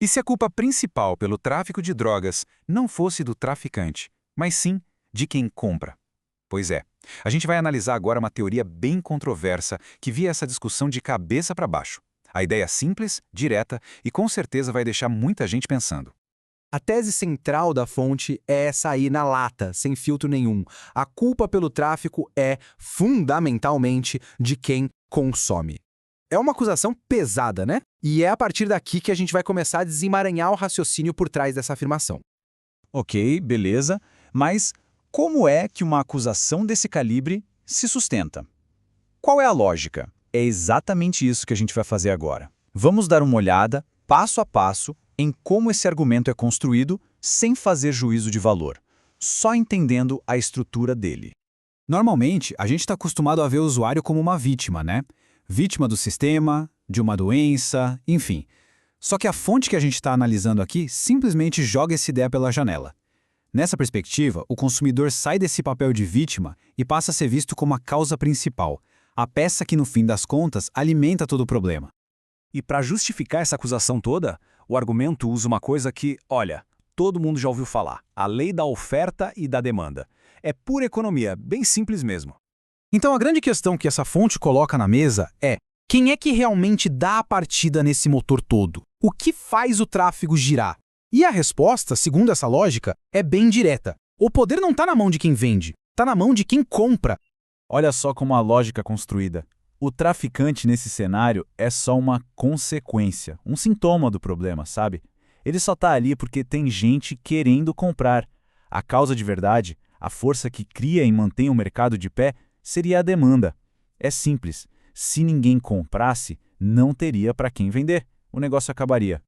E se a culpa principal pelo tráfico de drogas não fosse do traficante, mas sim de quem compra? Pois é, a gente vai analisar agora uma teoria bem controversa que via essa discussão de cabeça para baixo. A ideia é simples, direta e com certeza vai deixar muita gente pensando. A tese central da fonte é sair na lata, sem filtro nenhum. A culpa pelo tráfico é, fundamentalmente, de quem consome. É uma acusação pesada, né? E é a partir daqui que a gente vai começar a desemaranhar o raciocínio por trás dessa afirmação. Ok, beleza, mas como é que uma acusação desse calibre se sustenta? Qual é a lógica? É exatamente isso que a gente vai fazer agora. Vamos dar uma olhada, passo a passo, em como esse argumento é construído sem fazer juízo de valor, só entendendo a estrutura dele. Normalmente, a gente está acostumado a ver o usuário como uma vítima, né? Vítima do sistema, de uma doença, enfim. Só que a fonte que a gente está analisando aqui simplesmente joga essa ideia pela janela. Nessa perspectiva, o consumidor sai desse papel de vítima e passa a ser visto como a causa principal, a peça que, no fim das contas, alimenta todo o problema. E para justificar essa acusação toda, o argumento usa uma coisa que, olha, todo mundo já ouviu falar, a lei da oferta e da demanda. É pura economia, bem simples mesmo. Então a grande questão que essa fonte coloca na mesa é: quem é que realmente dá a partida nesse motor todo? O que faz o tráfego girar? E a resposta, segundo essa lógica, é bem direta. O poder não está na mão de quem vende, está na mão de quem compra. Olha só como a lógica é construída. O traficante nesse cenário é só uma consequência, um sintoma do problema, sabe? Ele só está ali porque tem gente querendo comprar. A causa de verdade, a força que cria e mantém o mercado de pé, seria a demanda. É simples. Se ninguém comprasse, não teria para quem vender. O negócio acabaria.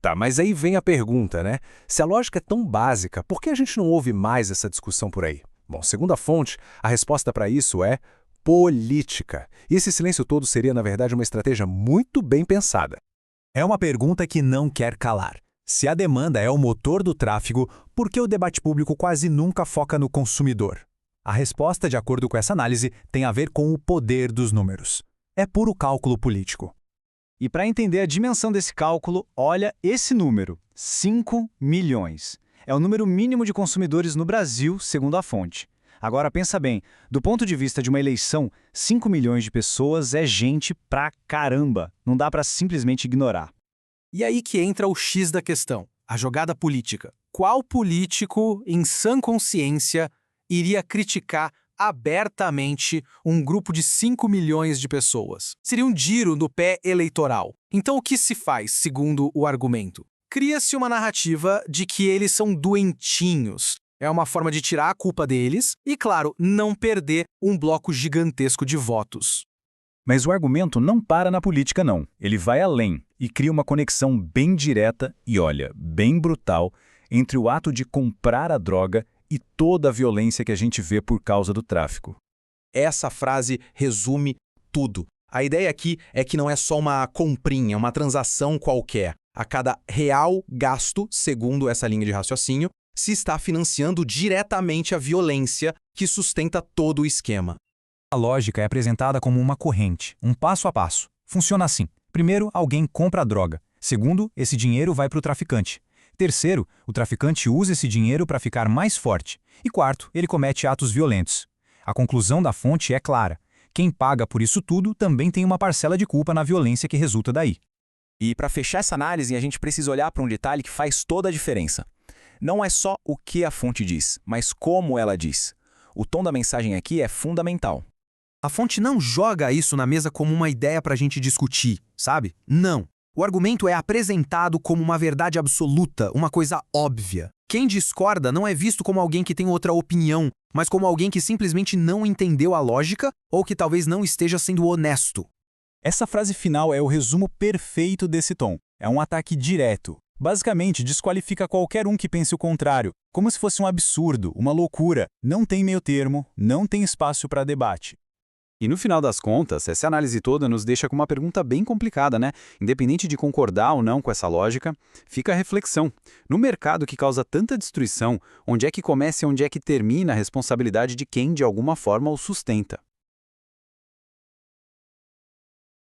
Tá, mas aí vem a pergunta, né? Se a lógica é tão básica, por que a gente não ouve mais essa discussão por aí? Bom, segundo a fonte, a resposta para isso é política. E esse silêncio todo seria, na verdade, uma estratégia muito bem pensada. É uma pergunta que não quer calar. Se a demanda é o motor do tráfego, por que o debate público quase nunca foca no consumidor? A resposta, de acordo com essa análise, tem a ver com o poder dos números. É puro cálculo político. E para entender a dimensão desse cálculo, olha esse número, 5 milhões. É o número mínimo de consumidores no Brasil, segundo a fonte. Agora pensa bem, do ponto de vista de uma eleição, 5 milhões de pessoas é gente pra caramba. Não dá para simplesmente ignorar. E aí que entra o X da questão, a jogada política. Qual político, em sã consciência, iria criticar abertamente um grupo de 5 milhões de pessoas? Seria um giro no pé eleitoral. Então o que se faz, segundo o argumento? Cria-se uma narrativa de que eles são doentinhos. É uma forma de tirar a culpa deles e, claro, não perder um bloco gigantesco de votos. Mas o argumento não para na política, não. Ele vai além e cria uma conexão bem direta e, olha, bem brutal entre o ato de comprar a droga e toda a violência que a gente vê por causa do tráfico. Essa frase resume tudo. A ideia aqui é que não é só uma comprinha, uma transação qualquer. A cada real gasto, segundo essa linha de raciocínio, se está financiando diretamente a violência que sustenta todo o esquema. A lógica é apresentada como uma corrente, um passo a passo. Funciona assim. Primeiro, alguém compra a droga. Segundo, esse dinheiro vai para o traficante. Terceiro, o traficante usa esse dinheiro para ficar mais forte. E quarto, ele comete atos violentos. A conclusão da fonte é clara. Quem paga por isso tudo também tem uma parcela de culpa na violência que resulta daí. E para fechar essa análise, a gente precisa olhar para um detalhe que faz toda a diferença. Não é só o que a fonte diz, mas como ela diz. O tom da mensagem aqui é fundamental. A fonte não joga isso na mesa como uma ideia para a gente discutir, sabe? Não. O argumento é apresentado como uma verdade absoluta, uma coisa óbvia. Quem discorda não é visto como alguém que tem outra opinião, mas como alguém que simplesmente não entendeu a lógica ou que talvez não esteja sendo honesto. Essa frase final é o resumo perfeito desse tom. É um ataque direto. Basicamente, desqualifica qualquer um que pense o contrário, como se fosse um absurdo, uma loucura. Não tem meio termo, não tem espaço para debate. E no final das contas, essa análise toda nos deixa com uma pergunta bem complicada, né? Independente de concordar ou não com essa lógica, fica a reflexão. No mercado que causa tanta destruição, onde é que começa e onde é que termina a responsabilidade de quem, de alguma forma, o sustenta?